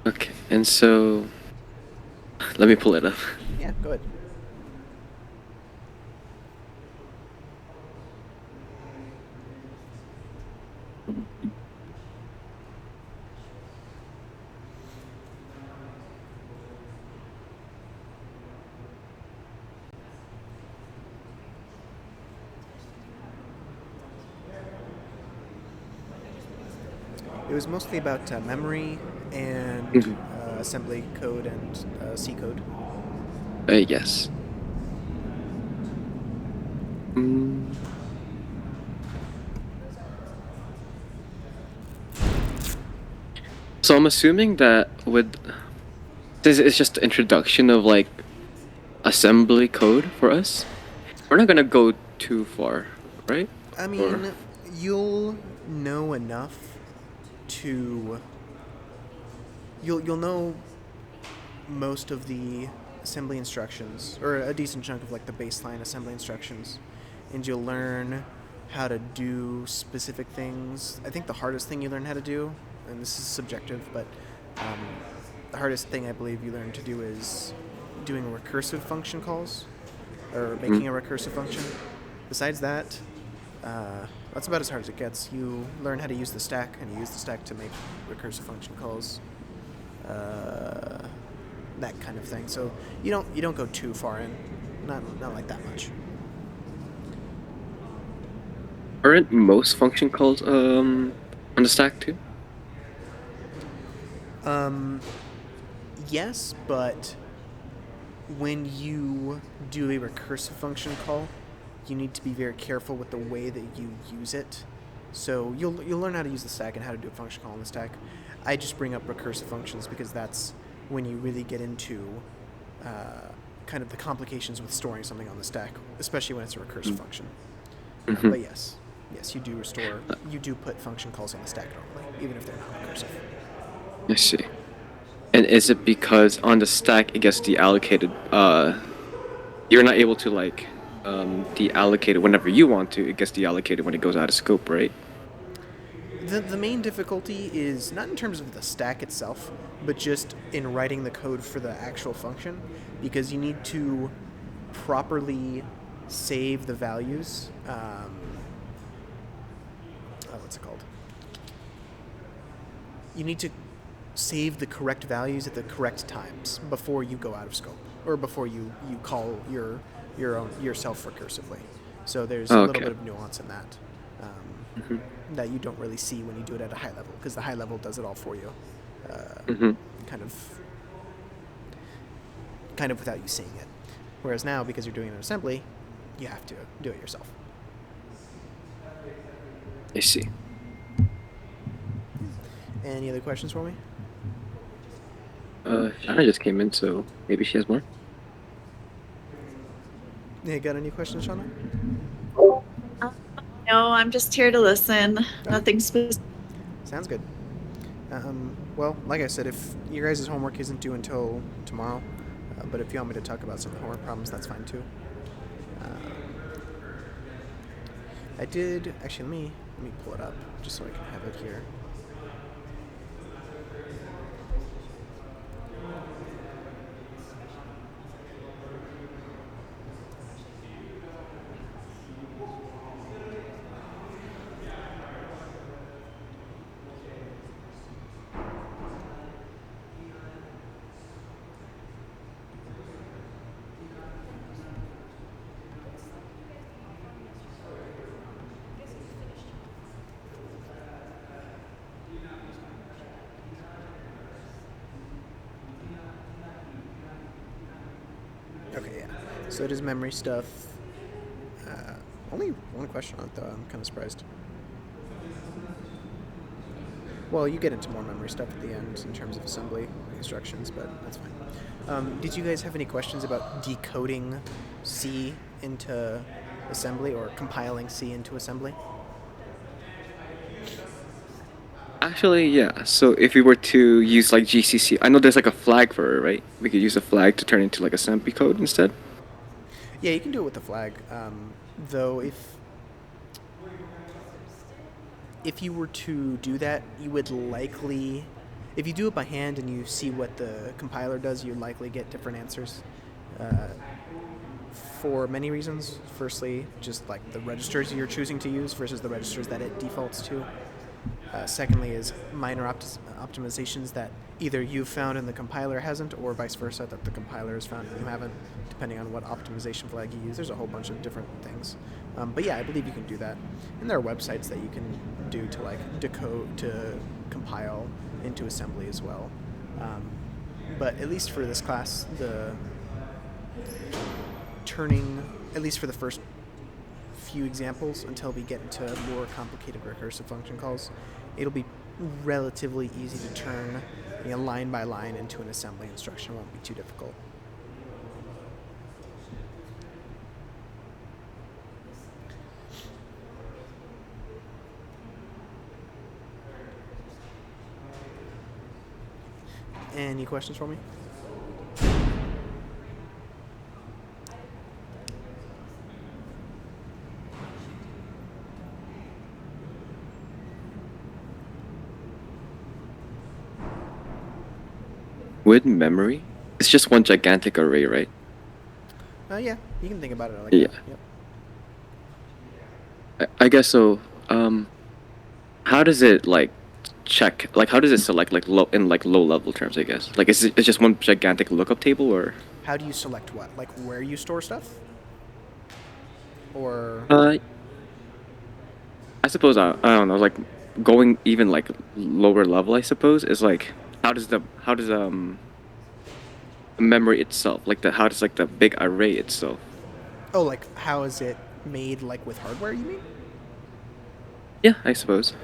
Okay, and so let me pull it up. Yeah, go ahead. It was mostly about memory and Mhm. assembly code and C code. Yes. Mm. So I'm assuming that with this is just the introduction of like assembly code for us. We're not gonna go too far, right? I Or mean, you'll know enough to you'll know most of the assembly instructions, or a decent chunk of like the baseline assembly instructions, and you'll learn how to do specific things. I think the hardest thing you learn how to do, and this is subjective, but um, the hardest thing I believe you learn to do is doing recursive function calls or mm, making a recursive function. Besides that, that's about as hard as it gets. You learn how to use the stack, and you use the stack to make recursive function calls. Uh, that kind of thing. So you don't go too far in, not like that much. aren't most function calls on the stack too? Um, yes, but when you do a recursive function call, you need to be very careful with the way that you use it. So you'll learn how to use the stack and how to do a function call in the stack. I just bring up recursive functions because that's when you really get into uh, kind of the complications with storing something on the stack, especially when it's a recursive function. Mm-hmm. But yes, you do put function calls on the stack normally, even if they're not recursive. I see. And is it because on the stack it gets deallocated? You're not able to like deallocate it whenever you want to. It gets deallocated when it goes out of scope, right? The main difficulty is not in terms of the stack itself, but just in writing the code for the actual function, because you need to properly save the values. What's it called? You need to save the correct values at the correct times before you go out of scope, or before you call your own yourself recursively. So there's a Oh, little okay. bit of nuance in that Mm-hmm. that you don't really see when you do it at a high level, because the high level does it all for you, Mm-hmm. kind of without you seeing it. Whereas now, because you're doing an assembly, you have to do it yourself. I see. Any other questions for me? Shana just came in, so maybe she has more. Yeah, got any questions, Shauna? Uh, No, I'm just here to listen. Okay, Nothing specific. sounds good. Well, like I said, if your guys' homework isn't due until tomorrow, but if you want me to talk about some homework problems, that's fine too. I did actually. Let me pull it up just so I can have it here. Okay, yeah. So it is memory stuff. Only one question on it though. I'm kind of surprised. Well, you get into more memory stuff at the end in terms of assembly instructions, but that's fine. Did you guys have any questions about decoding C into assembly, or compiling C into assembly? Actually, yeah. So if we were to use like GCC, I know there's like a flag for it, right? We could use a flag to turn into like assembly code instead. Yeah, you can do it with the flag. Though if you were to do that, you would likely if you do it by hand and you see what the compiler does, you likely get different answers. Uh, for many reasons. Firstly, just like the registers you're choosing to use versus the registers that it defaults to. Secondly, is minor optimizations that either you've found and the compiler hasn't, or vice versa, that the compiler has found and you haven't, depending on what optimization flag you use. There's a whole bunch of different things. But yeah, I believe you can do that. And there are websites that you can do to like decode, to compile into assembly as well. But at least for this class, the turning, at least for the first few examples until we get into more complicated recursive function calls, it'll be relatively easy to turn line by line into an assembly instruction. It won't be too difficult. Any questions for me? With memory, it's just one gigantic array, right? Yeah, you can think about it like Yeah. that. Yep. I guess so. How does it like check? Like, how does it select like low level terms? I guess like it's just one gigantic lookup table, or How do you select what? Like where you store stuff? Or I suppose I don't know. Like going even like lower level, I suppose is like how does memory itself like how does like the big array itself? oh, like how is it made like with hardware, you mean? Yeah, I suppose.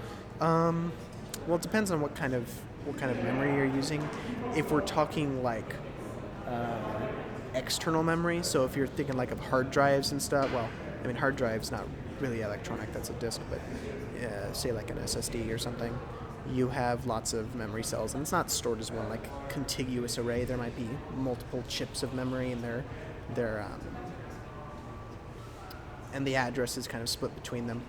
Well, it depends on what kind of memory you're using. If we're talking like external memory, so if you're thinking like of hard drives and stuff, well, I mean hard drive's not really electronic, that's a disk, but say like an SSD or something, you have lots of memory cells, and it's not stored as one like contiguous array. There might be multiple chips of memory, and and the address is kind of split between them.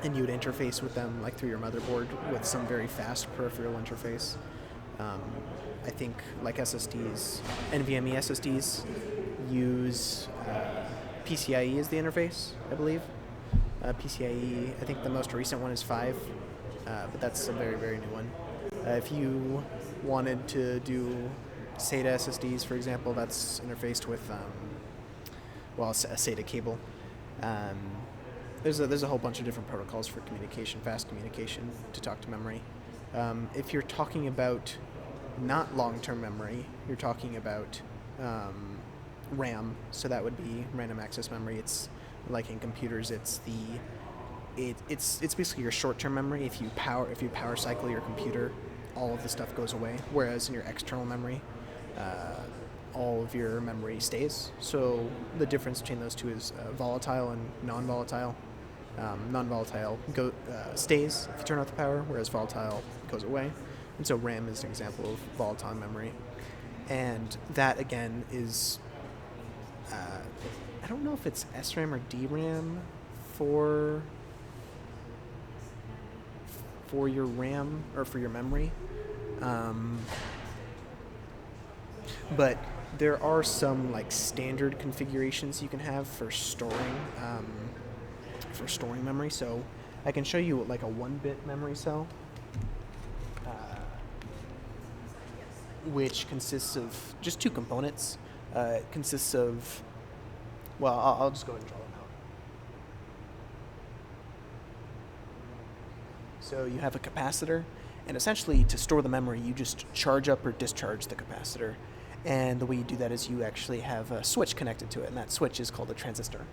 And you would interface with them like through your motherboard with some very fast peripheral interface. I think like SSDs, NVMe SSDs use PCIe as the interface, I believe. PCIe, I think the most recent one is 5, but that's a very, very new one. If you wanted to do SATA SSDs, for example, that's interfaced with, a SATA cable. There's a whole bunch of different protocols for communication, fast communication, to talk to memory. If you're talking about not long-term memory, you're talking about RAM, so that would be random access memory. It's like in computers, it's basically your short-term memory. If you power cycle your computer, all of the stuff goes away. Whereas in your external memory, all of your memory stays. So the difference between those two is volatile and non-volatile. Non-volatile stays if you turn off the power, whereas volatile goes away. And so RAM is an example of volatile memory. And that, again, is... I don't know if it's SRAM or DRAM for your RAM or for your memory. But there are some like standard configurations you can have for storing memory. So I can show you like a 1-bit memory cell, which consists of just 2 components. It consists of, well, I'll just go ahead and draw them out. So you have a capacitor, and essentially to store the memory, you just charge up or discharge the capacitor. And the way you do that is you actually have a switch connected to it, and that switch is called a transistor.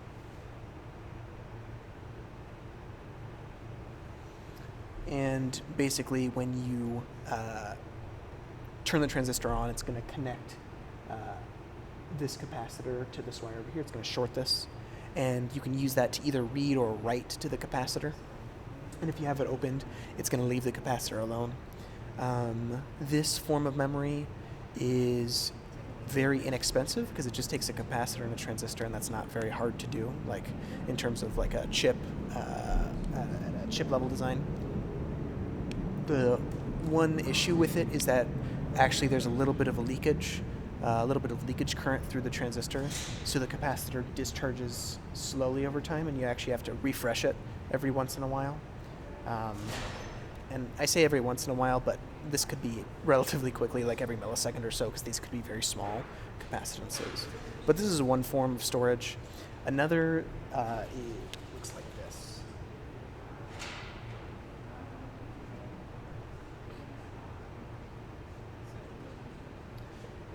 And basically, when you turn the transistor on, it's going to connect this capacitor to this wire over here. It's going to short this, and you can use that to either read or write to the capacitor. And if you have it opened, it's going to leave the capacitor alone. This form of memory is very inexpensive because it just takes a capacitor and a transistor, and that's not very hard to do, like in terms of like a chip level design. The one issue with it is that actually there's a little bit of a little bit of leakage current through the transistor, so the capacitor discharges slowly over time, and you actually have to refresh it every once in a while. And I say every once in a while, but this could be relatively quickly, like every millisecond or so, because these could be very small capacitances. But this is one form of storage. Another looks like this.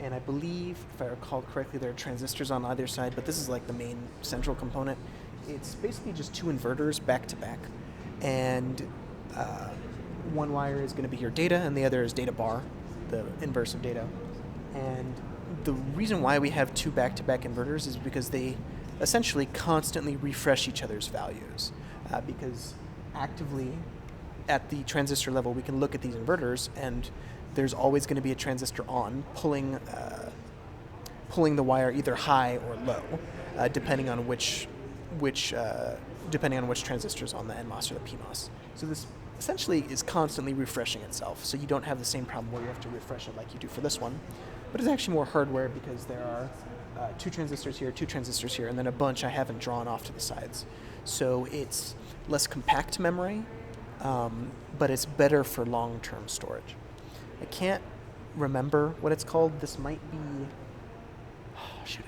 And I believe, if I recall correctly, there are transistors on either side, but this is like the main central component. It's basically just two inverters back to back, and one wire is going to be your data, and the other is data bar, the inverse of data. And the reason why we have two back-to-back inverters is because they essentially constantly refresh each other's values, because actively at the transistor level we can look at these inverters, and there's always going to be a transistor on pulling the wire either high or low, depending on which transistor is on the NMOS or the PMOS. So this essentially is constantly refreshing itself, so you don't have the same problem where you have to refresh it like you do for this one. But it's actually more hardware because there are two transistors here, and then a bunch I haven't drawn off to the sides. So it's less compact memory, but it's better for long-term storage. I can't remember what it's called. This might be...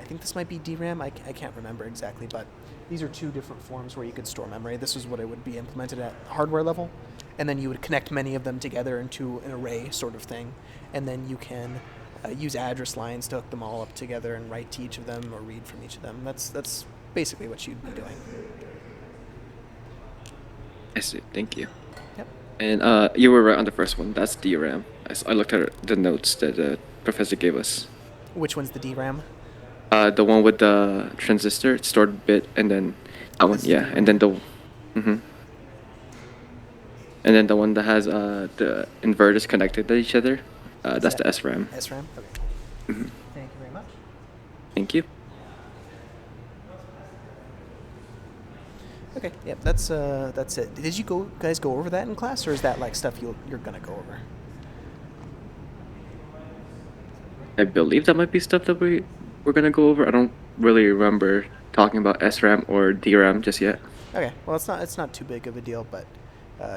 I think this might be DRAM. I can't remember exactly, but these are two different forms where you could store memory. This is what it would be implemented at hardware level, and then you would connect many of them together into an array sort of thing, and then you can use address lines to hook them all up together and write to each of them or read from each of them. That's basically what you'd be doing. I see. Thank you. Yep. And you were right on the first one. That's DRAM. I looked at the notes that the professor gave us. Which one's the DRAM? The one with the transistor, stored bit, and then that one, yeah, and then the, and then the one that has the inverters connected to each other. That's the SRAM. SRAM. Okay. Mm-hmm. Thank you very much. Thank you. Okay. Yep. That's it. Did you guys go over that in class, or is that like stuff you're gonna go over? I believe that might be stuff that we're gonna go over. I don't really remember talking about SRAM or DRAM just yet. Okay. Well, it's not too big of a deal, but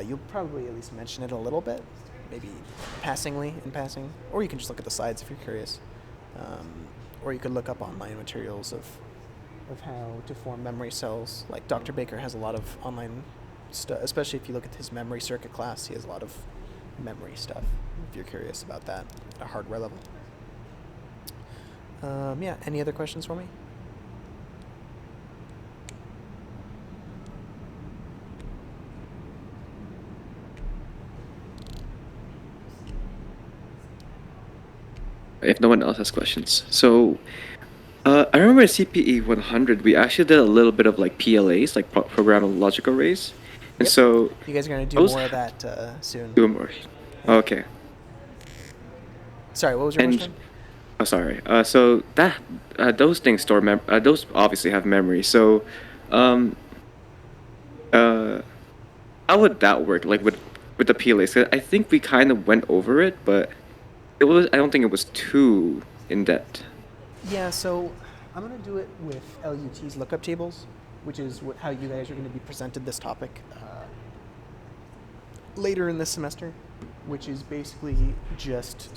you'll probably at least mention it a little bit, maybe in passing, or you can just look at the slides if you're curious, or you could look up online materials of how to form memory cells. Like Dr. Baker has a lot of online stuff, especially if you look at his memory circuit class. He has a lot of memory stuff if you're curious about that at a hardware level. Yeah, any other questions for me? If no one else has questions. So, I remember at CPE 100, we actually did a little bit of like PLAs, like programmable logic arrays. And Yep. so... You guys are going to do more of that soon. Do more. Okay. Sorry, what was your question? Oh, sorry. So that those things store those obviously have memory. So, how would that work? Like with the PLAs? 'Cause I think we kind of went over it, but I don't think it was too in depth. Yeah, so I'm going to do it with LUT's lookup tables, which is how you guys are going to be presented this topic later in this semester, which is basically just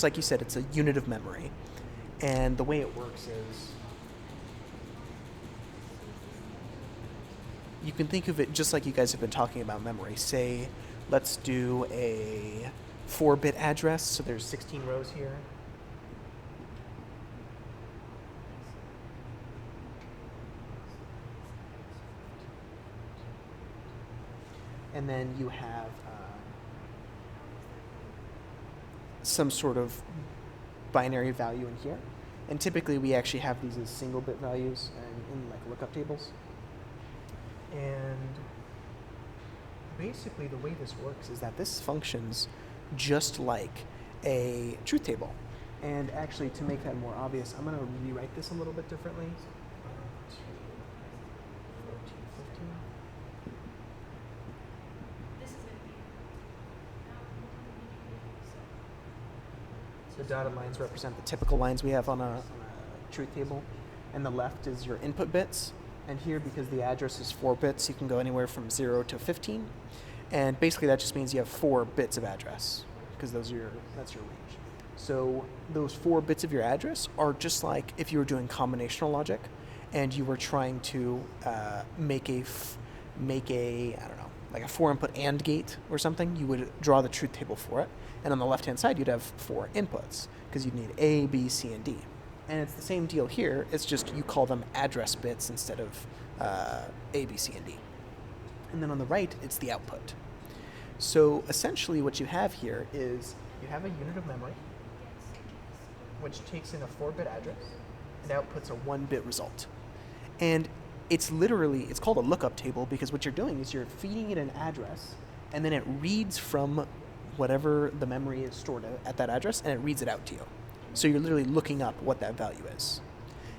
like you said, it's a unit of memory. And the way it works is you can think of it just like you guys have been talking about memory. Say, let's do a 4-bit address, so there's 16 rows here. And then you have some sort of binary value in here. And typically we actually have these as single bit values in like lookup tables. And basically the way this works is that this functions just like a truth table. And actually, to make that more obvious, I'm going to rewrite this a little bit differently. 14, 15. The dotted lines represent the typical lines we have on a truth table, and the left is your input bits. And here, because the address is 4 bits, you can go anywhere from 0 to 15. And basically that just means you have 4 bits of address, because that's your range. So those 4 bits of your address are just like if you were doing combinational logic and you were trying to make a I don't know, like a 4-input AND gate or something. You would draw the truth table for it, and on the left hand side you'd have 4 inputs because you'd need A, B, C, and D. And it's the same deal here. It's just you call them address bits instead of A, B, C, and D. And then on the right, it's the output. So essentially what you have here is you have a unit of memory, which takes in a 4-bit address and outputs a 1-bit result. And it's called a lookup table because what you're doing is you're feeding it an address, and then it reads from whatever the memory is stored at that address, and it reads it out to you. So you're literally looking up what that value is.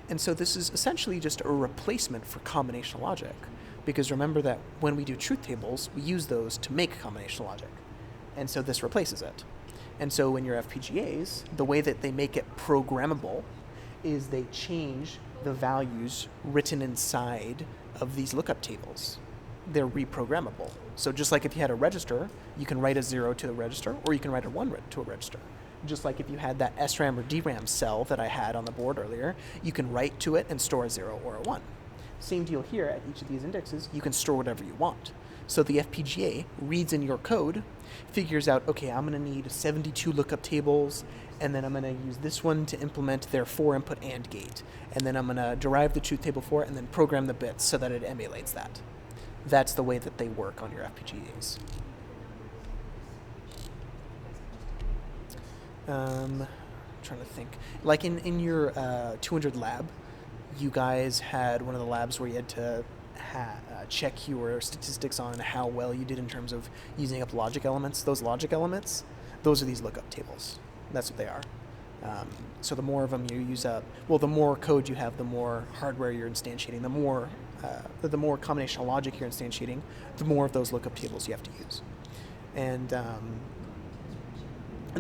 And so this is essentially just a replacement for combinational logic, because remember that when we do truth tables, we use those to make combinational logic. And so this replaces it. And so in your FPGAs, the way that they make it programmable is they change the values written inside of these lookup tables. They're reprogrammable. So just like if you had a register, you can write a 0 to a register, or you can write a 1 to a register. Just like if you had that SRAM or DRAM cell that I had on the board earlier, you can write to it and store a 0 or a 1. Same deal here. At each of these indexes, you can store whatever you want. So the FPGA reads in your code, figures out, okay, I'm going to need 72 lookup tables, and then I'm going to use this one to implement their 4-input AND gate. And then I'm going to derive the truth table for it and then program the bits so that it emulates that. That's the way that they work on your FPGAs. Trying to think. Like in your 200 lab, you guys had one of the labs where you had to check your statistics on how well you did in terms of using up logic elements. Those logic elements, those are these lookup tables. That's what they are. So the more of them you use up, well, the more code you have, the more hardware you're instantiating, the more combinational logic you're instantiating, the more of those lookup tables you have to use. And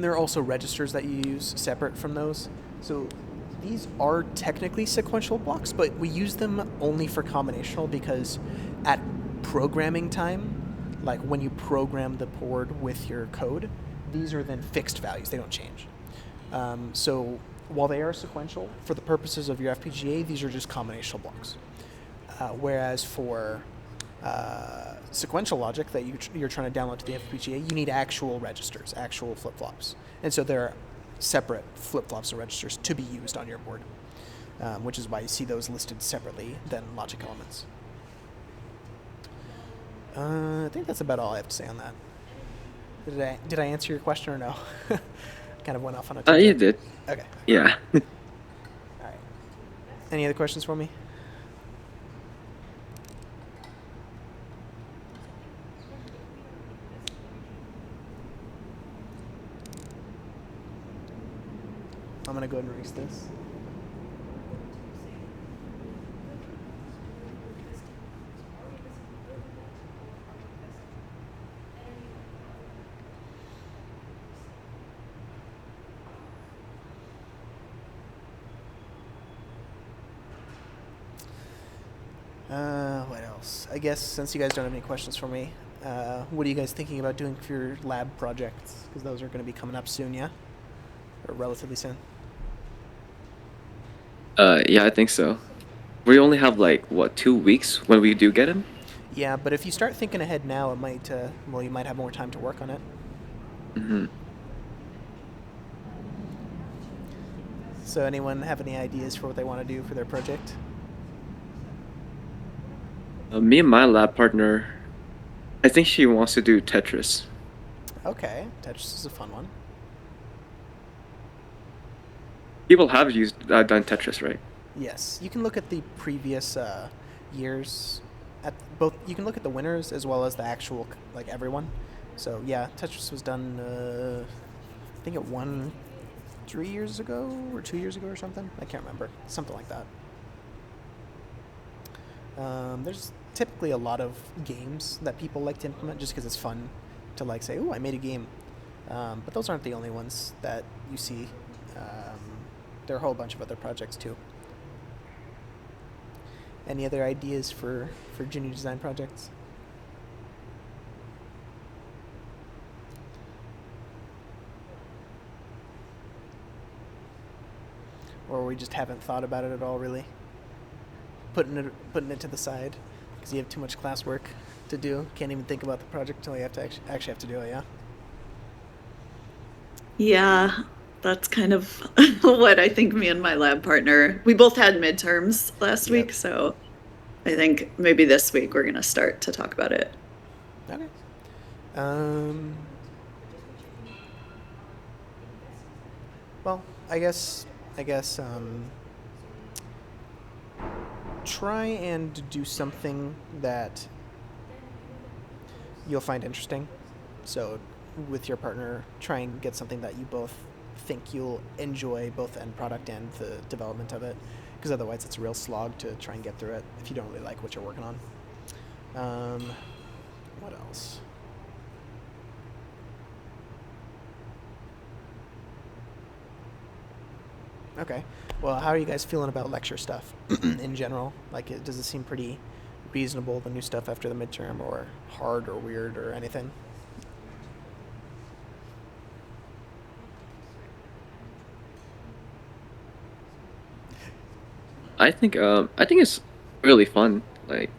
there are also registers that you use separate from those. So these are technically sequential blocks, but we use them only for combinational because at programming time, like when you program the board with your code, these are then fixed values. They don't change. So while they are sequential, for the purposes of your FPGA, these are just combinational blocks. Whereas for sequential logic that you're trying to download to the FPGA, you need actual registers, actual flip-flops. And so there are separate flip-flops and registers to be used on your board, which is why you see those listed separately than logic elements. I think that's about all I have to say on that. Did I answer your question or no? Kind of went off on a tangent. You did. Okay. Yeah. All right. Any other questions for me? I'm going to go ahead and erase this. What else? I guess since you guys don't have any questions for me, what are you guys thinking about doing for your lab projects? Because those are going to be coming up soon, yeah? Or relatively soon? Yeah, I think so. We only have 2 weeks when we do get him? Yeah, but if you start thinking ahead now, it might, you might have more time to work on it. Mm-hmm. So anyone have any ideas for what they want to do for their project? Me and my lab partner, I think she wants to do Tetris. Okay, Tetris is a fun one. People have done Tetris, right? Yes, you can look at the previous years. You can look at the winners as well as the actual everyone. So yeah, Tetris was done. I think it won 3 years ago or 2 years ago or something. I can't remember. Something like that. There's typically a lot of games that people like to implement just because it's fun to say, "Oh, I made a game." But those aren't the only ones that you see There are a whole bunch of other projects too. Any other ideas for junior design projects? Or we just haven't thought about it at all, really? Putting it to the side because you have too much classwork to do. Can't even think about the project until you have to actually have to do it. Yeah. Yeah, that's kind of what I think me and my lab partner, we both had midterms last Yep. week, so I think maybe this week we're going to start to talk about it. Okay. Um. Well, I guess. Try and do something that you'll find interesting. So, with your partner, try and get something that you both think you'll enjoy, both the end product and the development of it. Because otherwise, it's a real slog to try and get through it if you don't really like what you're working on. What else? Okay. Well, how are you guys feeling about lecture stuff in general? Like, does it seem pretty reasonable, the new stuff after the midterm, or hard or weird or anything? I think it's really fun, like,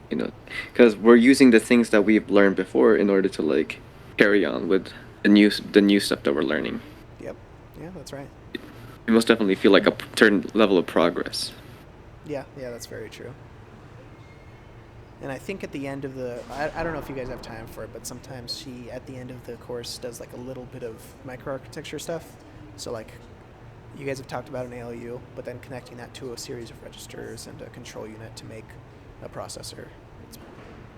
because we're using the things that we've learned before in order to like carry on with the new stuff that we're learning. Yep. Yeah, that's right. We most definitely feel like a certain level of progress. Yeah, that's very true. And I think at the end of I don't know if you guys have time for it, but sometimes she, at the end of the course, does like a little bit of microarchitecture stuff. So, like, you guys have talked about an ALU, but then connecting that to a series of registers and a control unit to make a processor. It's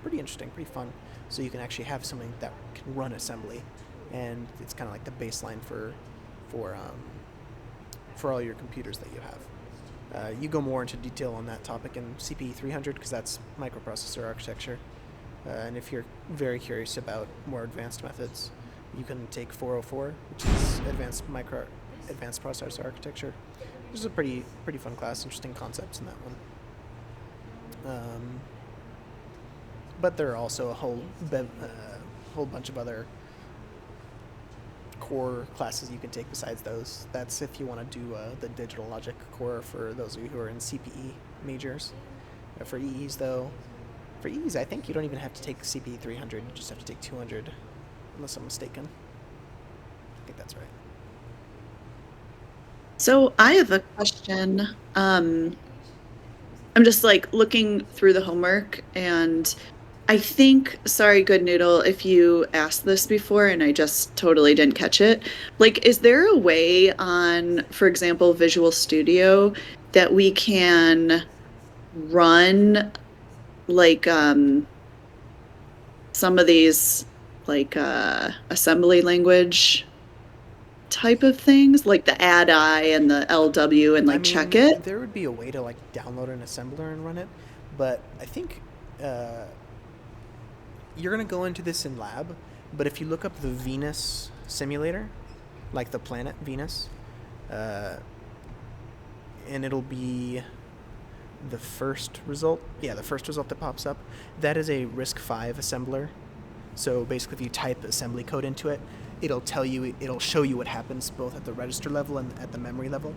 pretty interesting, pretty fun. So you can actually have something that can run assembly, and it's kind of like the baseline for all your computers that you have. You go more into detail on that topic in CPE 300 because that's microprocessor architecture. And if you're very curious about more advanced methods, you can take 404, which is advanced processor architecture. This is a pretty fun class, interesting concepts in that one. But there are also a whole bunch of other core classes you can take besides those. That's if you want to do the digital logic core for those of you who are in CPE majors. For EEs, though, I think you don't even have to take CPE 300. You just have to take 200, unless I'm mistaken. I think that's right. So I have a question. I'm just like looking through the homework, and I think, sorry, Good Noodle, if you asked this before and I just totally didn't catch it. Like, is there a way on, for example, Visual Studio that we can run like some of these like assembly language type of things, like the ADI and the LW, and like check it? There would be a way to like download an assembler and run it, but I think you're gonna go into this in lab. But if you look up the Venus simulator, like the planet Venus, and it'll be the first result. Yeah, the first result that pops up. That is a RISC-V assembler. So basically, if you type assembly code into it, it'll show you what happens both at the register level and at the memory level.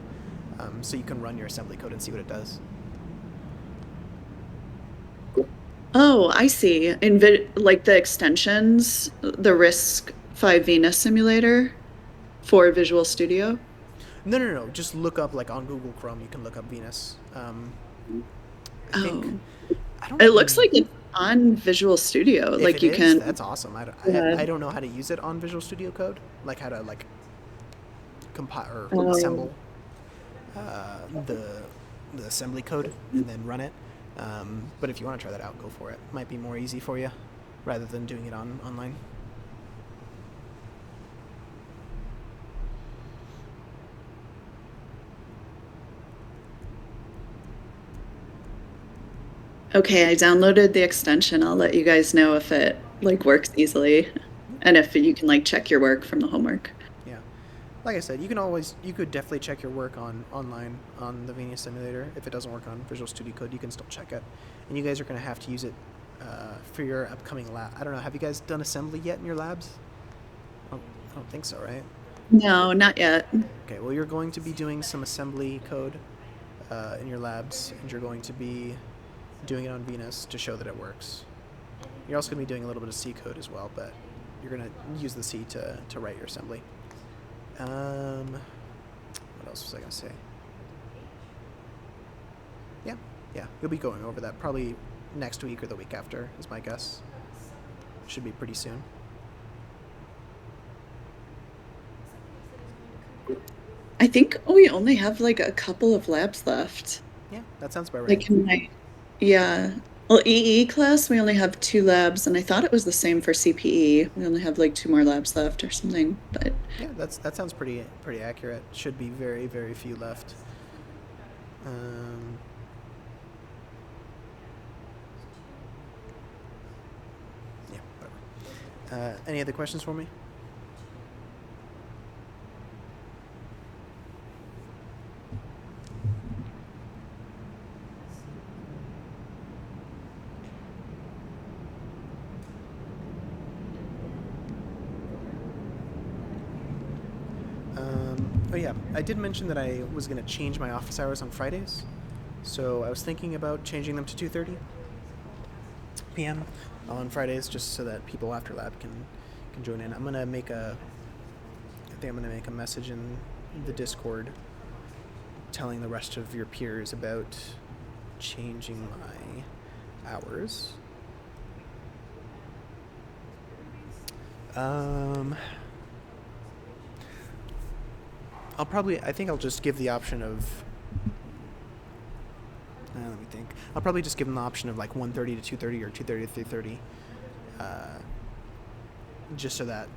So you can run your assembly code and see what it does. Oh, I see. Like the extensions, the RISC-V Venus simulator for Visual Studio? No. Just look up, like, on Google Chrome. You can look up Venus. I think, It looks like it's on Visual Studio. If Like it you is, can. that's awesome. I don't know how to use it on Visual Studio Code, like how to like compile or assemble the assembly code and then run it. But if you want to try that out, go for it. Might be more easy for you rather than doing it online. Okay, I downloaded the extension. I'll let you guys know if it like works easily, and if you can like check your work from the homework. Yeah. like I said, you could definitely check your work online on the Venus simulator. If it doesn't work on Visual Studio Code, you can still check it, and you guys are going to have to use it for your upcoming lab. I don't know. Have you guys done assembly yet in your labs? I don't think so, right? No, not yet. Okay. Well, you're going to be doing some assembly code in your labs, and you're going to be doing it on Venus to show that it works. You're also going to be doing a little bit of C code as well, but you're going to use the C to write your assembly. What else was I going to say? Yeah, you'll be going over that probably next week or the week after, is my guess. Should be pretty soon. I think we only have like a couple of labs left. Yeah, that sounds about right. Yeah. Well, EE class, we only have 2 labs, and I thought it was the same for CPE. We only have like 2 more labs left or something, but Yeah, that sounds pretty accurate. Should be very, very few left. Yeah, whatever. Any other questions for me? Oh yeah, I did mention that I was going to change my office hours on Fridays. So I was thinking about changing them to 2:30 p.m. on Fridays, just so that people after lab can join in. I think I'm gonna make a message in the Discord telling the rest of your peers about changing my hours. I think I'll just give the option of, let me think. I'll probably just give them the option of like 1:30 to 2:30 or 2:30 to 3:30, just so that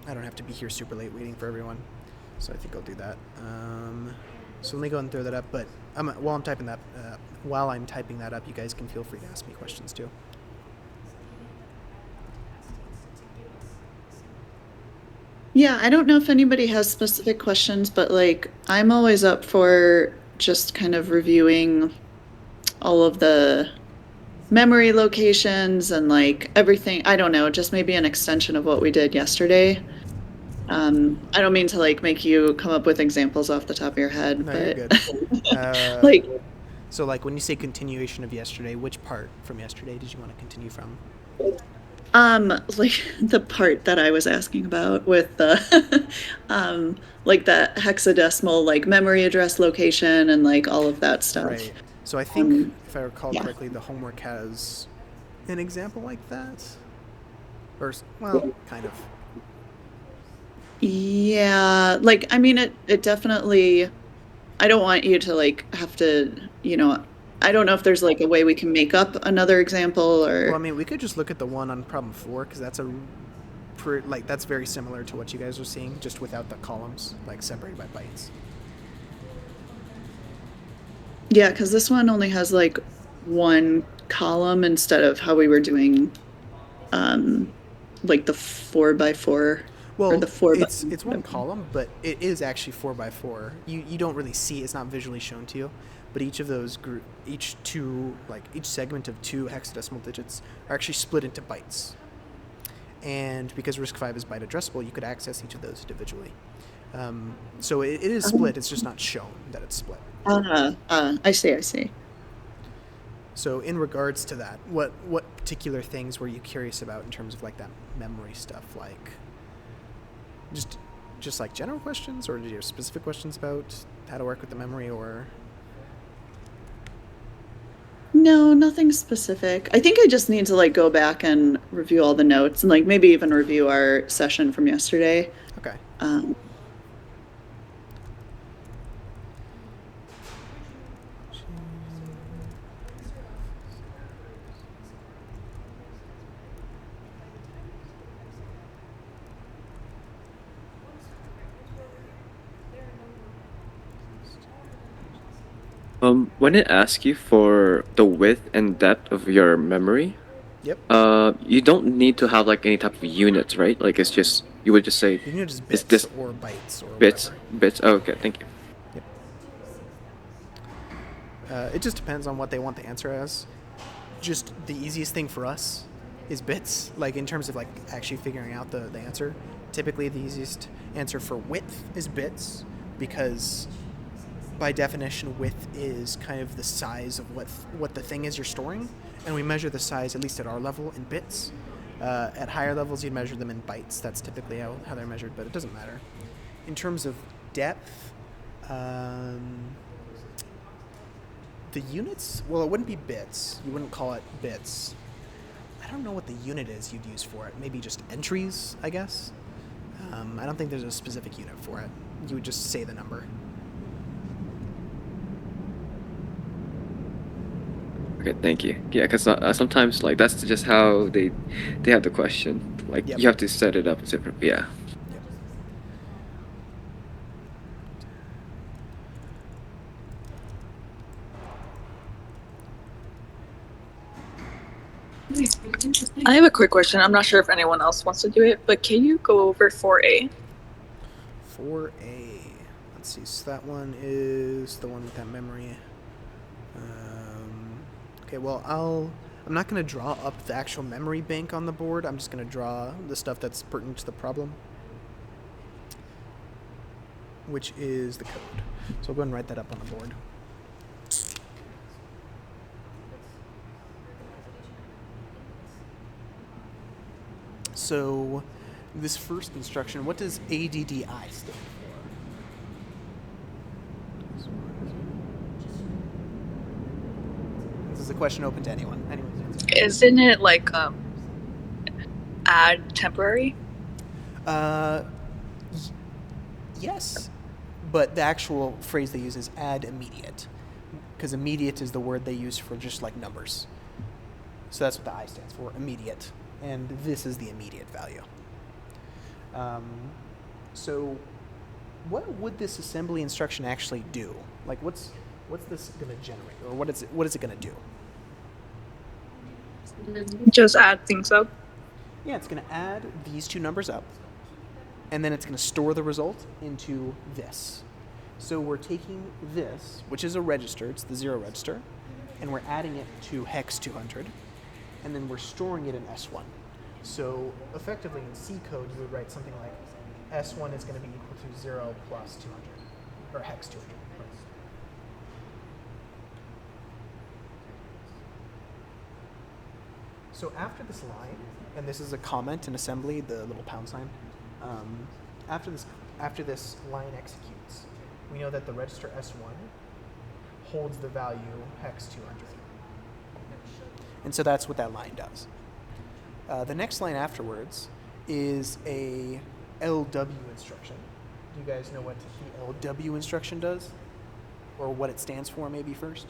I don't have to be here super late waiting for everyone. So I think I'll do that. So let me go and throw that up. But while I'm typing that up, you guys can feel free to ask me questions too. yeah, I don't know if anybody has specific questions, but like I'm always up for just kind of reviewing all of the memory locations and like everything. I don't know, just maybe an extension of what we did yesterday. I don't mean to like make you come up with examples off the top of your head, No, but you're good. like So like when you say continuation of yesterday, which part from yesterday did you want to continue from? like the part that I was asking about with the like that hexadecimal like memory address location and like all of that stuff. Right. So I think if I recall yeah. correctly, the homework has an example like that, or well, kind of. Yeah, like I mean it definitely, I don't want you to like have to, I don't know if there's like a way we can make up another example or Well, I mean, we could just look at the one on problem 4 because that's that's very similar to what you guys are seeing, just without the columns, like separated by bytes. yeah, because this one only has like one column instead of how we were doing like the 4x4. Well, or the 4 it's one column, but it is actually 4x4. You don't really see, it's not visually shown to you, but each of those each segment of 2 hexadecimal digits are actually split into bytes. And because RISC-V is byte addressable, you could access each of those individually. So it is split, it's just not shown that it's split. I see. So in regards to that, what particular things were you curious about in terms of like that memory stuff? Like just like general questions, or did you have specific questions about how to work with the memory, or? No, nothing specific. I think I just need to like go back and review all the notes and like maybe even review our session from yesterday. Okay. When it asks you for the width and depth of your memory, Yep. you don't need to have like any type of units, right? Like it's just You would just say You can do just is bits this or bytes or bits? whatever. Bits. Oh, okay, thank you. It just depends on what they want the answer as. Just the easiest thing for us is bits, like in terms of like actually figuring out the answer. Typically, the easiest answer for width is bits because by definition, width is kind of the size of what the thing is you're storing, and we measure the size, at least at our level, in bits. At higher levels, you'd measure them in bytes. That's typically how they're measured, but it doesn't matter. In terms of depth, the units, well, it wouldn't be bits. You wouldn't call it bits. I don't know what the unit is you'd use for it. Maybe just entries, I guess. I don't think there's a specific unit for it. You would just say the number. Okay, thank you. Yeah, because sometimes like that's just how they have the question. Like Yep. you have to set it up different. Yeah. I have a quick question. I'm not sure if anyone else wants to do it, but can you go over 4A? 4A. Let's see. So that one is the one with that memory. Okay, well, I'm not going to draw up the actual memory bank on the board. I'm just going to draw the stuff that's pertinent to the problem, which is the code. So I'll go ahead and write that up on the board. So this first instruction, what does ADDI stand for? This is a question open to anyone. Anyone's answer. Isn't it like add temporary? Yes, but the actual phrase they use is add immediate, because immediate is the word they use for just like numbers. So that's what the I stands for, immediate, and this is the immediate value. So what would this assembly instruction actually do? Like what's this going to generate, or what is it going to do? Just add things up. Yeah, it's going to add these two numbers up, and then it's going to store the result into this. So we're taking this, which is a register, it's the 0 register, and we're adding it to hex 200, and then we're storing it in S1. So effectively in C code, you would write something like S1 is going to be equal to 0 plus 200, or hex 200. So after this line, and this is a comment in assembly, the little pound sign, after this line executes, we know that the register S1 holds the value hex 200. And so that's what that line does. The next line afterwards is a LW instruction. Do you guys know what the LW instruction does? Or what it stands for maybe first?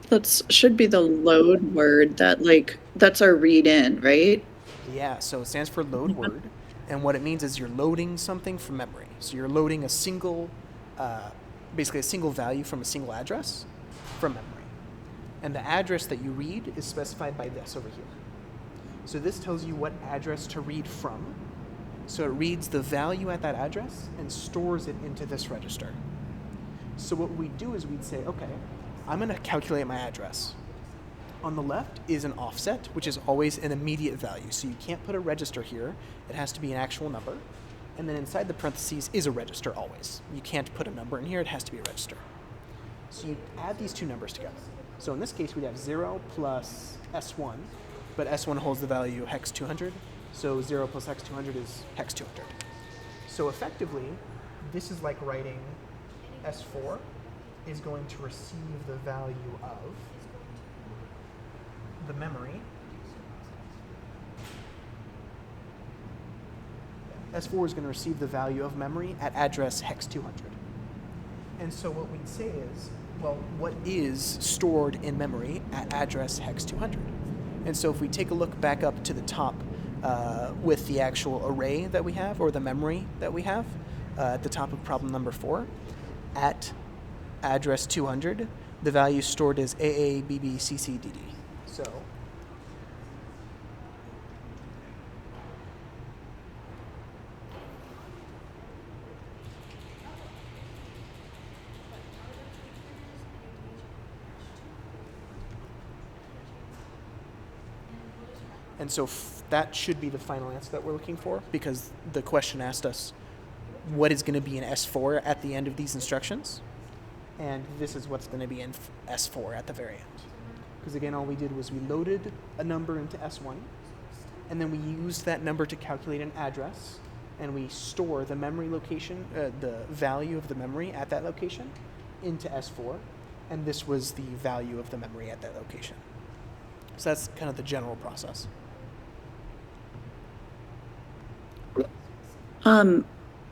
That should be the load word that's our read in, right? Yeah, so it stands for load word, and what it means is you're loading something from memory. So you're loading a single, basically a single value from a single address from memory. And the address that you read is specified by this over here. So this tells you what address to read from. So it reads the value at that address and stores it into this register. So what we do is we'd say, okay, I'm going to calculate my address. On the left is an offset, which is always an immediate value. So you can't put a register here. It has to be an actual number. And then inside the parentheses is a register always. You can't put a number in here. It has to be a register. So you add these two numbers together. So in this case, we'd have 0 plus S1, but S1 holds the value hex 200. So 0 plus hex 200 is hex 200. So effectively, this is like writing S4 is going to receive the value of the memory. S4 is going to receive the value of memory at address hex 200. And so what we'd say is, well, what is stored in memory at address hex 200? And so if we take a look back up to the top with the actual array that we have, or the memory that we have, at the top of problem number 4, at address 200, the value stored is AABBCCDD. So And so that should be the final answer that we're looking for, because the question asked us what is going to be in S4 at the end of these instructions, and this is what's going to be in S4 at the very end. Because again, all we did was we loaded a number into S1, and then we used that number to calculate an address, and we store the memory location, the value of the memory at that location, into S4, and this was the value of the memory at that location. So that's kind of the general process.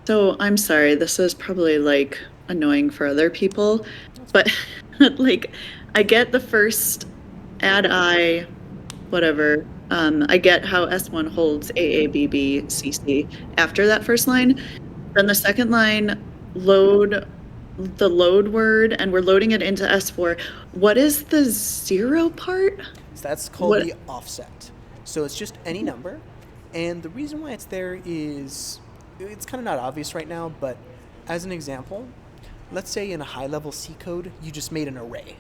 So I'm sorry, this is probably like annoying for other people, but like I get the first add I, whatever. I get how S1 holds AABB after that first line. Then the second line, load the load word, and we're loading it into S4. What is the 0 part? So that's called the offset. So it's just any number, and the reason why it's there is it's kind of not obvious right now, but as an example, let's say in a high-level C code, you just made an array,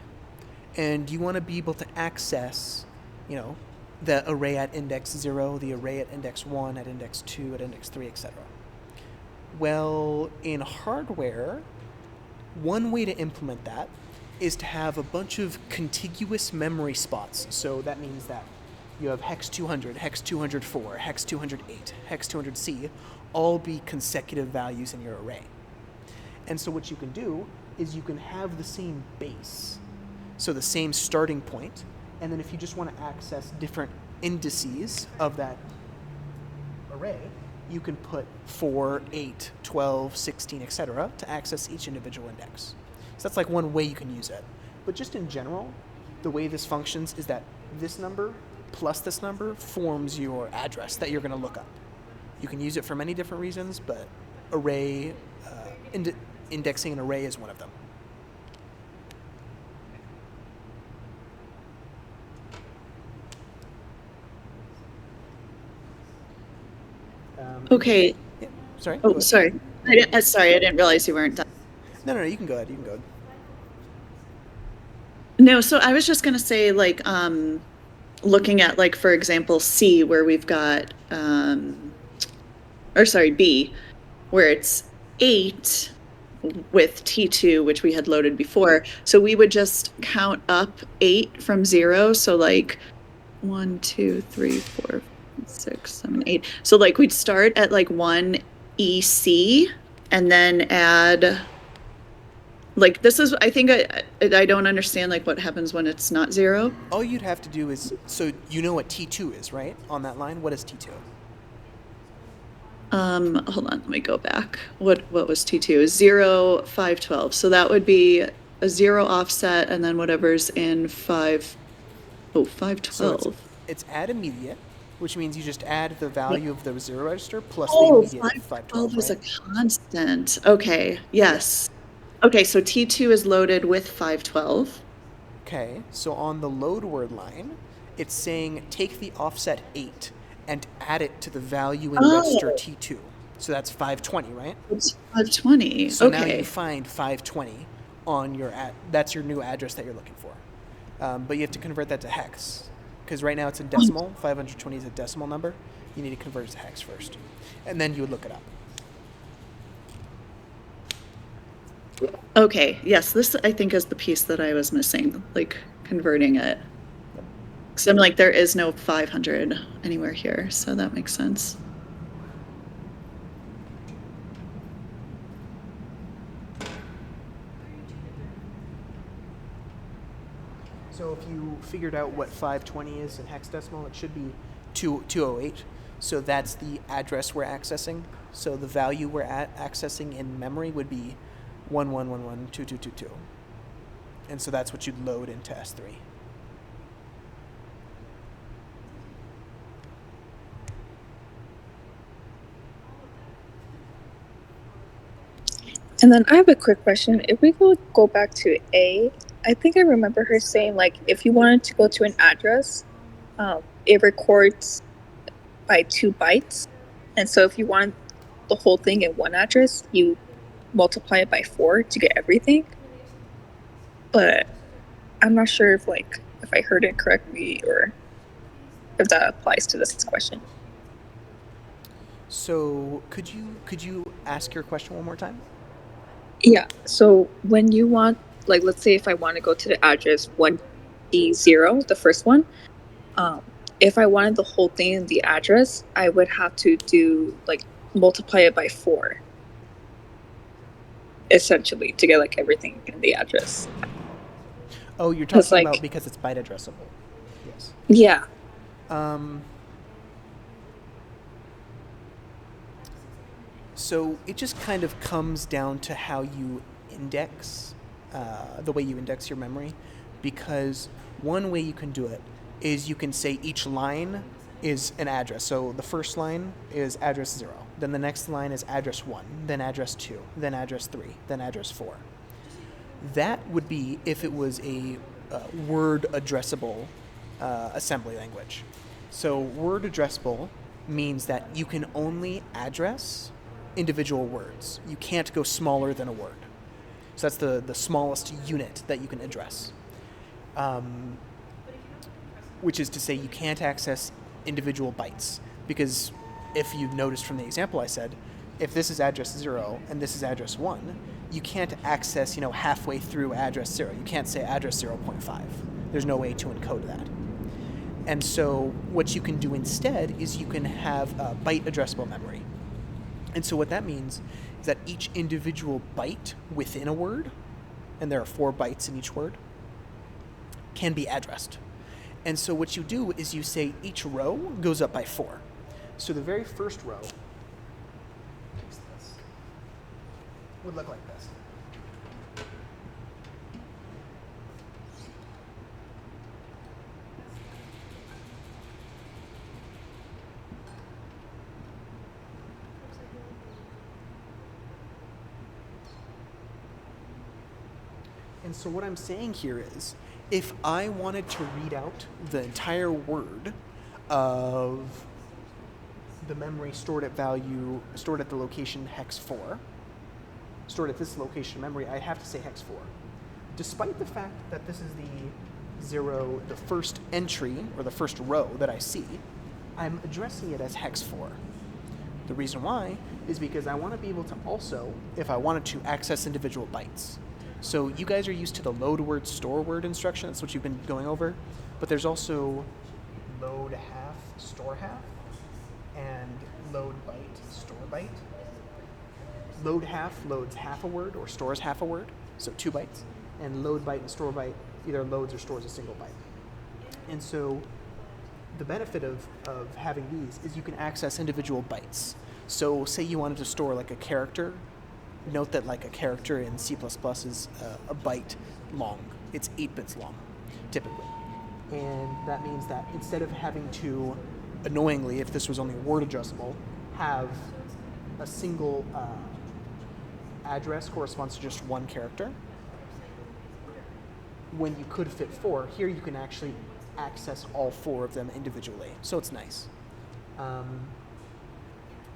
and you want to be able to access, the array at index 0, the array at index 1, at index 2, at index 3, etc. Well, in hardware, one way to implement that is to have a bunch of contiguous memory spots. So that means that you have hex 200, hex 204, hex 208, hex 200C, all be consecutive values in your array. And so what you can do is you can have the same base, so the same starting point, and then if you just want to access different indices of that array, you can put 4, 8, 12, 16, etc. to access each individual index. So that's like one way you can use it. But just in general, the way this functions is that this number plus this number forms your address that you're going to look up. You can use it for many different reasons, but array indexing an array is one of them. Okay. Yeah, sorry. Oh, sorry. Sorry, I didn't realize you weren't done. No, you can go ahead. You can go ahead. No, so I was just going to say, like, looking at, like, for example, C, where we've got, B, where it's 8 with T2, which we had loaded before. So we would just count up 8 from 0. So, like, 1, 2, 3, 4, 6, 7, 8. So, like, we'd start at, like, 1 EC and then add... Like, this is, I think I don't understand, like, what happens when it's not 0. All you'd have to do is, so you know what T2 is, right? On that line, what is T2? Hold on, let me go back. What was T2? 0, 5, 12. So that would be a 0 offset, and then whatever's in 5, 5, 12. So it's add immediate, which means you just add the value of the 0 register plus the Oh, immediate 5, 512, 12 is a right? constant. Okay, yes. Okay, so T2 is loaded with 512. Okay, so on the load word line, it's saying take the offset 8 and add it to the value in register T2. So that's 520, right? It's 520. So okay. now you find 520 on your that's your new address that you're looking for. But you have to convert that to hex, because right now it's in decimal. 520 is a decimal number. You need to convert it to hex first, and then you would look it up. Okay, yes, this I think is the piece that I was missing, like converting it. Because I'm like, there is no 500 anywhere here, so that makes sense. So if you figured out what 520 is in hexadecimal, it should be 208. So that's the address we're accessing. So the value we're accessing in memory would be 11112222. And so that's what you'd load into S3. And then I have a quick question. If we could go back to A, I think I remember her saying, like, if you wanted to go to an address, it records by 2 bytes. And so if you want the whole thing in one address, you multiply it by 4 to get everything. But I'm not sure if I heard it correctly or if that applies to this question. So could you ask your question one more time? Yeah. So when you want, like, let's say if I want to go to the address 1D0, the first one, if I wanted the whole thing in the address, I would have to do like multiply it by 4, essentially, to get like everything in the address. Oh, you're 'Cause, talking like- about because it's byte addressable. Yes. Yeah. So it just kind of comes down to how you index, the way you index your memory, because one way you can do it is you can say each line is an address. So the first line is address 0, then the next line is address 1, then address 2, then address 3, then address 4. That would be if it was a word addressable assembly language. So word addressable means that you can only address individual words. You can't go smaller than a word. So that's the smallest unit that you can address. Which is to say you can't access individual bytes, because if you noticed from the example I said, if this is address 0 and this is address 1, you can't access, halfway through address 0. You can't say address 0.5. There's no way to encode that. And so what you can do instead is you can have a byte addressable memory. And so what that means is that each individual byte within a word, and there are 4 bytes in each word, can be addressed. And so what you do is you say each row goes up by 4. So the very first row would look like this. And so what I'm saying here is, if I wanted to read out the entire word of the memory stored at the location hex 4, stored at this location in memory, I'd have to say hex 4. Despite the fact that this is the first entry, or the first row that I see, I'm addressing it as hex 4. The reason why is because I want to be able to also, if I wanted to, access individual bytes. So you guys are used to the load word, store word instruction. That's what you've been going over. But there's also load half, store half, and load byte, store byte. Load half loads half a word or stores half a word, so 2 bytes. And load byte and store byte either loads or stores a single byte. And so the benefit of having these is you can access individual bytes. So say you wanted to store like a character. Note that like a character in C++ is a byte long. It's 8 bits long, typically. And that means that instead of having to, annoyingly, if this was only word addressable, have a single address corresponds to just one character, when you could fit 4, here you can actually access all 4 of them individually. So it's nice.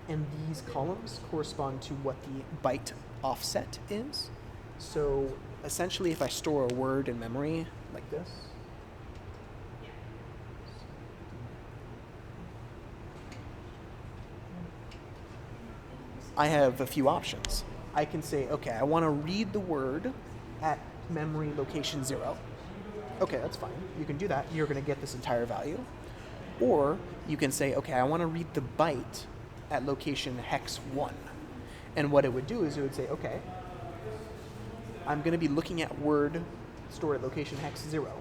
And these columns correspond to what the byte offset is. So essentially, if I store a word in memory like this, I have a few options. I can say, okay, I want to read the word at memory location 0. Okay, that's fine. You can do that. You're going to get this entire value. Or you can say, okay, I want to read the byte at location hex 1. And what it would do is it would say, okay, I'm going to be looking at word stored at location hex 0,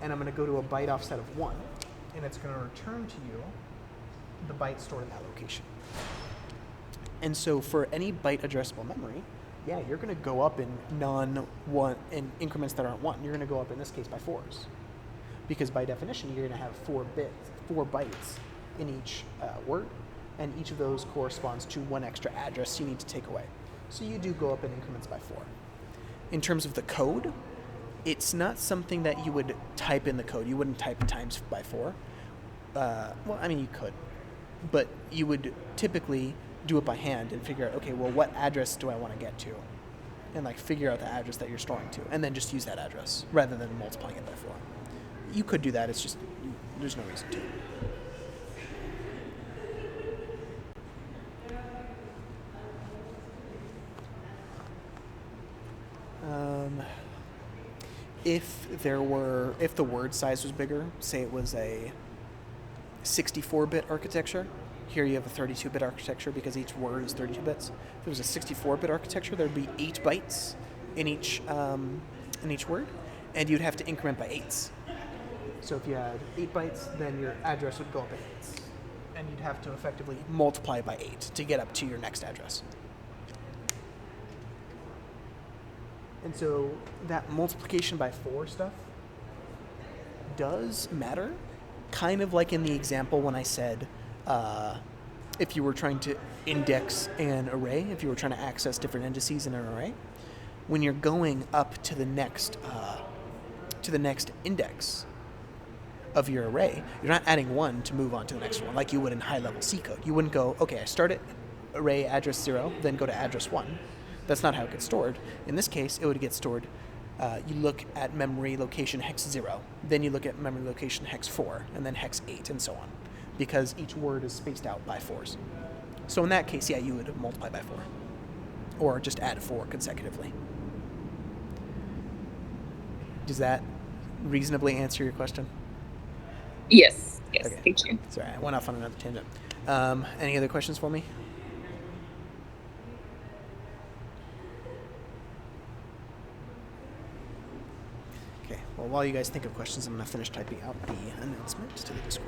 and I'm going to go to a byte offset of 1, and it's going to return to you the byte stored in that location. And so for any byte addressable memory, yeah, you're going to go up in in increments that aren't 1. You're going to go up, in this case, by 4s. Because by definition, you're going to have 4 bytes in each word, and each of those corresponds to 1 extra address you need to take away. So you do go up in increments by 4. In terms of the code, it's not something that you would type in the code. You wouldn't type times by 4. Well, I mean, you could. But you would typically do it by hand and figure out, okay, well, what address do I want to get to? And like figure out the address that you're storing to, and then just use that address rather than multiplying it by 4. You could do that, it's just, there's no reason to. If the word size was bigger, say it was a 64-bit architecture, here you have a 32-bit architecture because each word is 32 bits. If it was a 64-bit architecture, there'd be 8 bytes in each word, and you'd have to increment by 8s. So if you had 8 bytes, then your address would go up in 8s, and you'd have to effectively multiply by 8 to get up to your next address. And so that multiplication by 4 stuff does matter, kind of like in the example when I said if you were trying to index an array, if you were trying to access different indices in an array, when you're going up to the next index of your array, you're not adding 1 to move on to the next one like you would in high-level C code. You wouldn't go, okay, I start at array address 0, then go to address 1. That's not how it gets stored. In this case, it would get stored, you look at memory location hex 0, then you look at memory location hex 4, and then hex 8, and so on, because each word is spaced out by 4s. So in that case, yeah, you would multiply by 4, or just add 4 consecutively. Does that reasonably answer your question? Yes. Okay. Thank you. Sorry, I went off on another tangent. Any other questions for me? Okay, well, while you guys think of questions, I'm going to finish typing out the announcement to the Discord.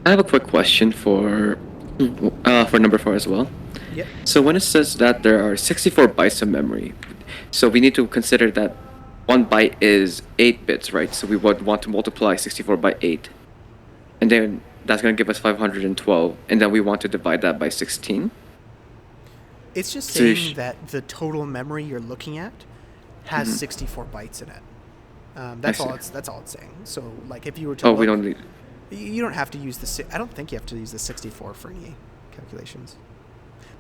I have a quick question for number 4 as well. Yep. So when it says that there are 64 bytes of memory, so we need to consider that 1 byte is 8 bits, right? So we would want to multiply 64 by 8. And then that's going to give us 512. And then we want to divide that by 16. It's just So you saying that the total memory you're looking at has 64 bytes in it. That's all. That's all it's saying. So, like, if you were to We don't need... you don't have to use the. I don't think you have to use the 64 for any calculations.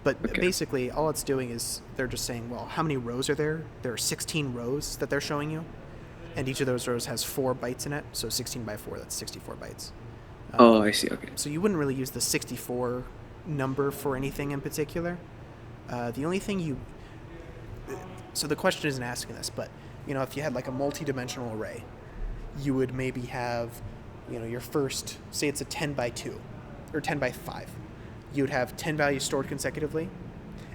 But Okay. basically, all it's doing is they're just saying, well, how many rows are there? There are 16 rows that they're showing you, and each of those rows has 4 bytes in it. So 16 by 4, that's 64 bytes. I see. Okay. So you wouldn't really use the 64 number for anything in particular. The only thing you... So the question isn't asking this, but, you know, if you had like a multi-dimensional array, you would maybe have, you know, your first, say it's a 10 by 2 or 10 by 5. You would have 10 values stored consecutively,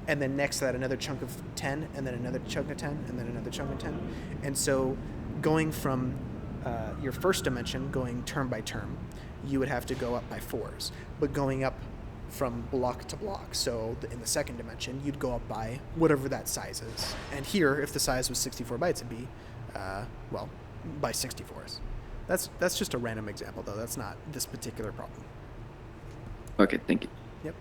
and then next to that another chunk of 10, and then another chunk of 10, and then another chunk of 10. And so going from your first dimension, going term by term, you would have to go up by 4s. But going up from block to block, so in the second dimension, you'd go up by whatever that size is. And here, if the size was 64 bytes, it'd be, by 64s. That's just a random example, though. That's not this particular problem. Okay, thank you. Yep.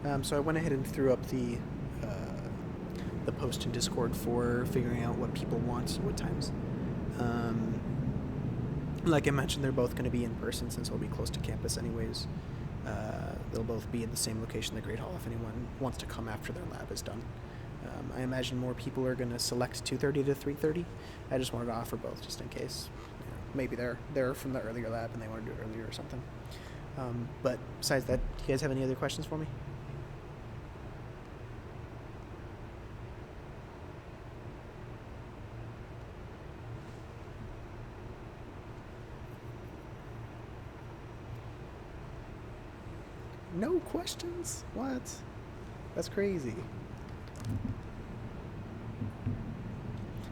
months. So I went ahead and threw up the post in Discord for figuring out what people want at what times. Like I mentioned, they're both going to be in person since we'll be close to campus anyways. They'll both be at the same location, the Great Hall, if anyone wants to come after their lab is done. I imagine more people are going to select 2:30 to 3:30. I just wanted to offer both just in case. You know, maybe they're from the earlier lab and they want to do it earlier or something. But besides that, do you guys have any other questions for me? No questions? What? That's crazy.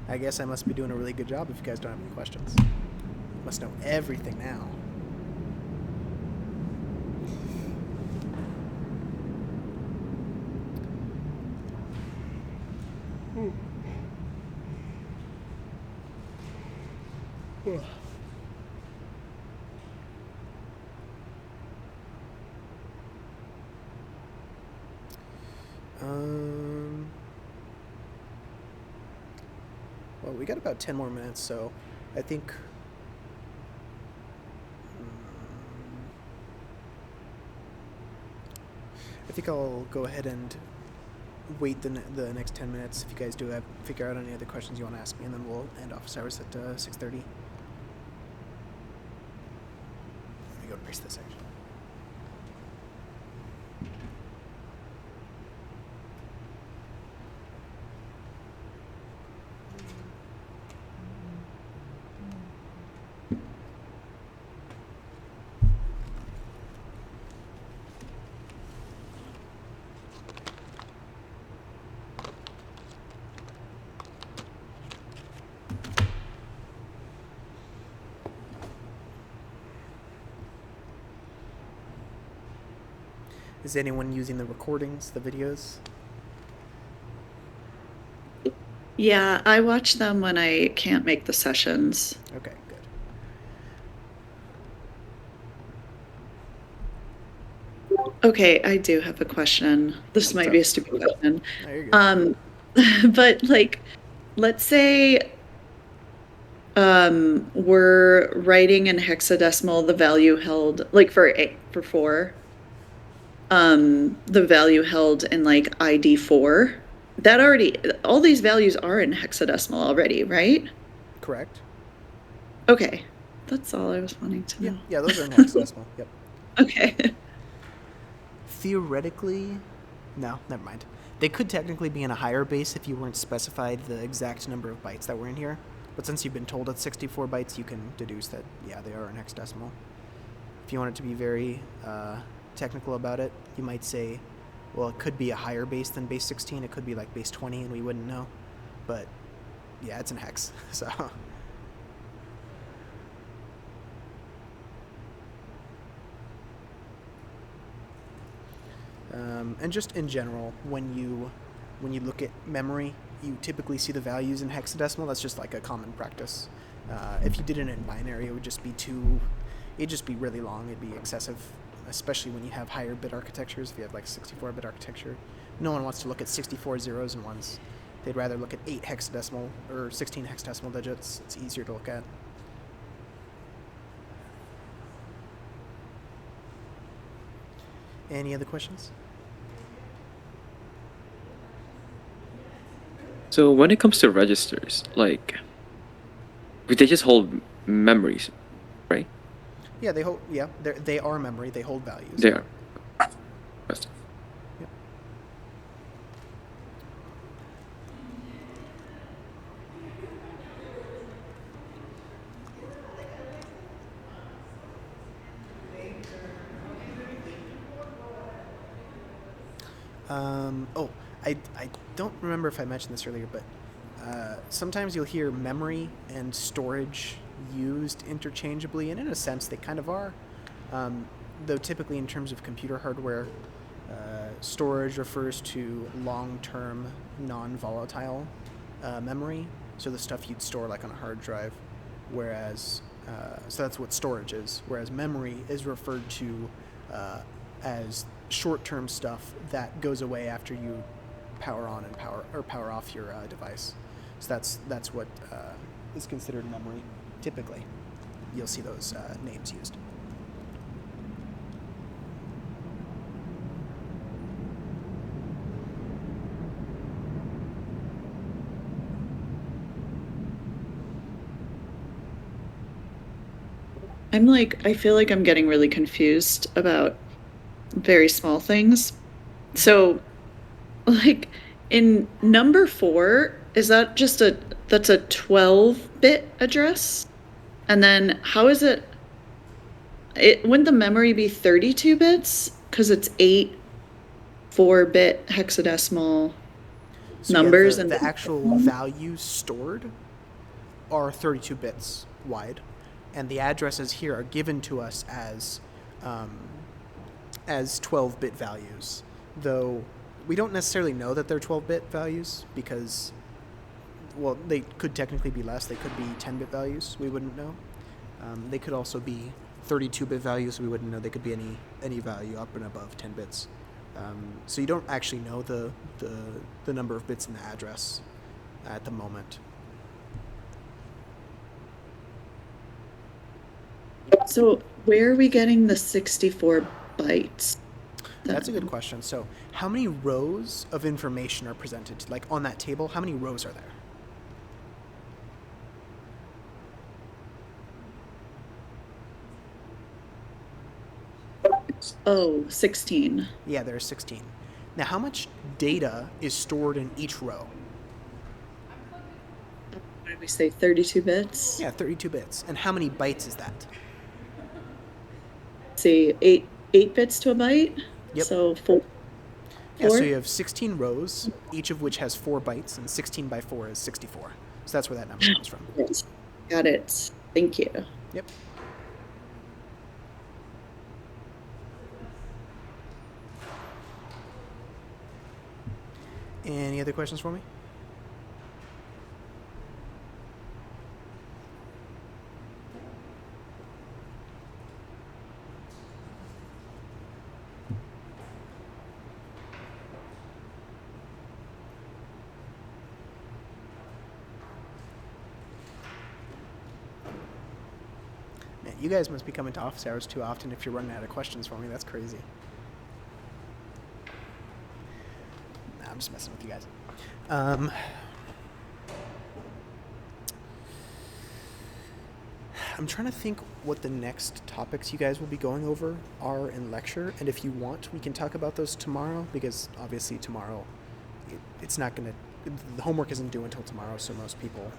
I guess I must be doing a really good job if you guys don't have any questions. Must know everything now. Well, we got about 10 more minutes, so I think I'll go ahead and wait the next 10 minutes if you guys do figure out any other questions you want to ask me, and then we'll end office hours at 6:30. Let me go erase this actually. Is anyone using the recordings, the videos? Yeah, I watch them when I can't make the sessions. Okay, good. Okay, I do have a question. This might be a stupid question. No, you're good. But like, let's say we're writing in hexadecimal the value held, like for 4, the value held in like ID4. That already, all these values are in hexadecimal already, right? Correct. Okay, that's all I was wanting to know. Yeah, those are in hexadecimal. Yep. Okay. Theoretically, no, never mind. They could technically be in a higher base if you weren't specified the exact number of bytes that were in here. But since you've been told it's 64 bytes, you can deduce that, yeah, they are in hexadecimal. If you want it to be very technical about it, you might say, well, it could be a higher base than base 16. It could be like base 20 and we wouldn't know. But yeah, it's in hex. So and just in general, when you look at memory, you typically see the values in hexadecimal. That's just like a common practice. If you did it in binary, it would just be it'd just be really long. It'd be excessive, especially when you have higher bit architectures. If you have like 64-bit architecture, no one wants to look at 64 zeros and ones. They'd rather look at 8 hexadecimal or 16 hexadecimal digits. It's easier to look at. Any other questions? So when it comes to registers, like, they just hold memories, right? Yeah, they hold. Yeah, they are memory. They hold values. They are. Yes. Yep. Oh, I don't remember if I mentioned this earlier, but sometimes you'll hear memory and storage used interchangeably, and in a sense they kind of are. Though typically in terms of computer hardware, storage refers to long-term, non-volatile memory, so the stuff you'd store like on a hard drive, whereas, so that's what storage is, whereas memory is referred to as short-term stuff that goes away after you power on and power off your device. So that's what is considered memory. Typically, you'll see those names used. I feel like I'm getting really confused about very small things. So, like, in number 4, is that just that's a 12-bit address? And then how is it, wouldn't the memory be 32 bits? Because it's 8 4-bit hexadecimal numbers. The And actual values stored are 32 bits wide, and the addresses here are given to us as 12-bit values, though we don't necessarily know that they're 12-bit values because, well, they could technically be less. They could be 10-bit values. We wouldn't know. They could also be 32-bit values. We wouldn't know. They could be any value up and above 10 bits. So you don't actually know the number of bits in the address at the moment. so where are we getting the 64 bytes? That's a good question. So how many rows of information are presented? Like on that table, how many rows are there? Oh, 16. Yeah, there are 16. Now, how much data is stored in each row? What did we say, 32 bits? Yeah, 32 bits. And how many bytes is that? Let's see, 8 bits to a byte? Yep. So 4. Yeah, so Four? you have 16 rows, each of which has 4 bytes, and 16 by 4 is 64. So that's where that number comes from. Yes. Got it. Thank you. Yep. Any other questions for me? Man, you guys must be coming to office hours too often if you're running out of questions for me. That's crazy. Nah, I'm just messing with you guys. I'm trying to think what the next topics you guys will be going over are in lecture, and if you want, we can talk about those tomorrow, because obviously tomorrow it's not going to, the homework isn't due until tomorrow, so most people,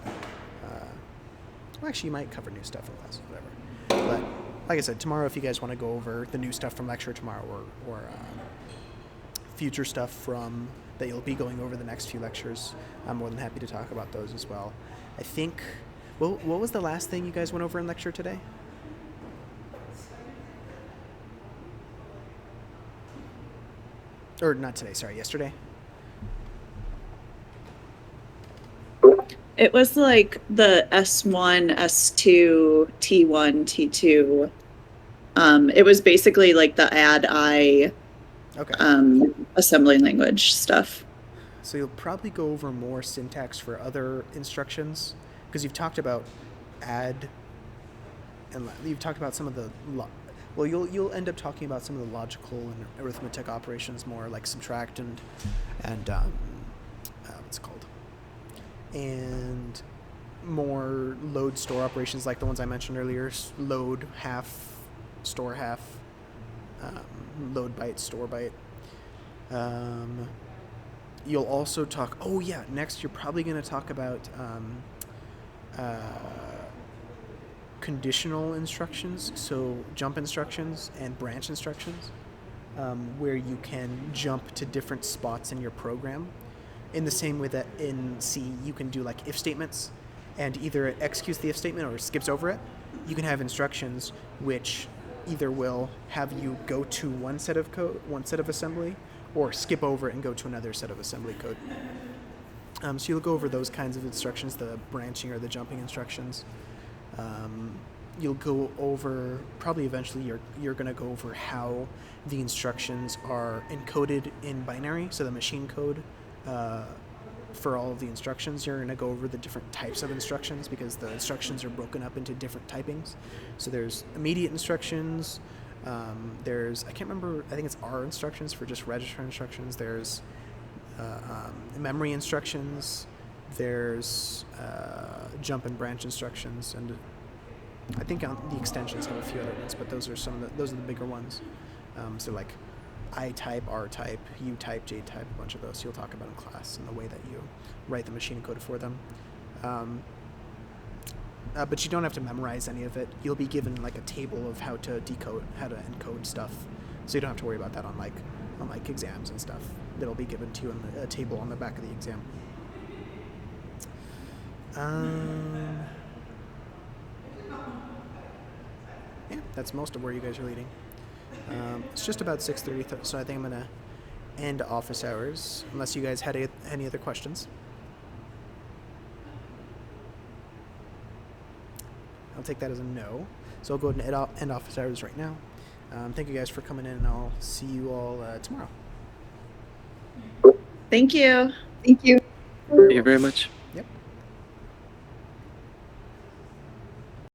well, actually, you might cover new stuff in class, whatever. But like I said, tomorrow, if you guys want to go over the new stuff from lecture tomorrow, or future stuff from that you'll be going over the next few lectures, I'm more than happy to talk about those as well. I think, well, what was the last thing you guys went over in lecture today? Or not today, sorry, yesterday? It was like the S1, S2, T1, T2. It was basically like the add-I Okay. assembly language stuff. So you'll probably go over more syntax for other instructions, because you've talked about add, and you've talked about some of the, well, you'll end up talking about some of the logical and arithmetic operations more, like subtract and what's it called, and more load store operations like the ones I mentioned earlier: load half, store half, load byte, store byte. You'll also talk, oh yeah, next you're probably going to talk about conditional instructions, so jump instructions and branch instructions, where you can jump to different spots in your program. In the same way that in C you can do like if statements, and either it executes the if statement or skips over it. You can have instructions which either will have you go to one set of code, one set of assembly, or skip over it and go to another set of assembly code. So you'll go over those kinds of instructions, the branching or the jumping instructions. you'll go over, probably eventually you're going to go over how the instructions are encoded in binary, so the machine code for all of the instructions. You're going to go over the different types of instructions because the instructions are broken up into different typings. So there's immediate instructions, there's, I can't remember, I think it's R instructions for just register instructions, there's memory instructions, there's jump and branch instructions, and I think the extensions have a few other ones, but those are those are the bigger ones. So like I type, R type, U type, J type, a bunch of those you'll talk about in class and the way that you write the machine code for them. But you don't have to memorize any of it. You'll be given like a table of how to encode stuff, so you don't have to worry about that on exams and stuff. That'll be given to you in a table on the back of the exam. Yeah, that's most of where you guys are leading. It's just about 6:30, so I think I'm gonna end office hours unless you guys had any other questions. I'll take that as a no. So I'll go ahead and end office hours right now. Thank you guys for coming in, and I'll see you all tomorrow. Thank you. Thank you. Thank you very much.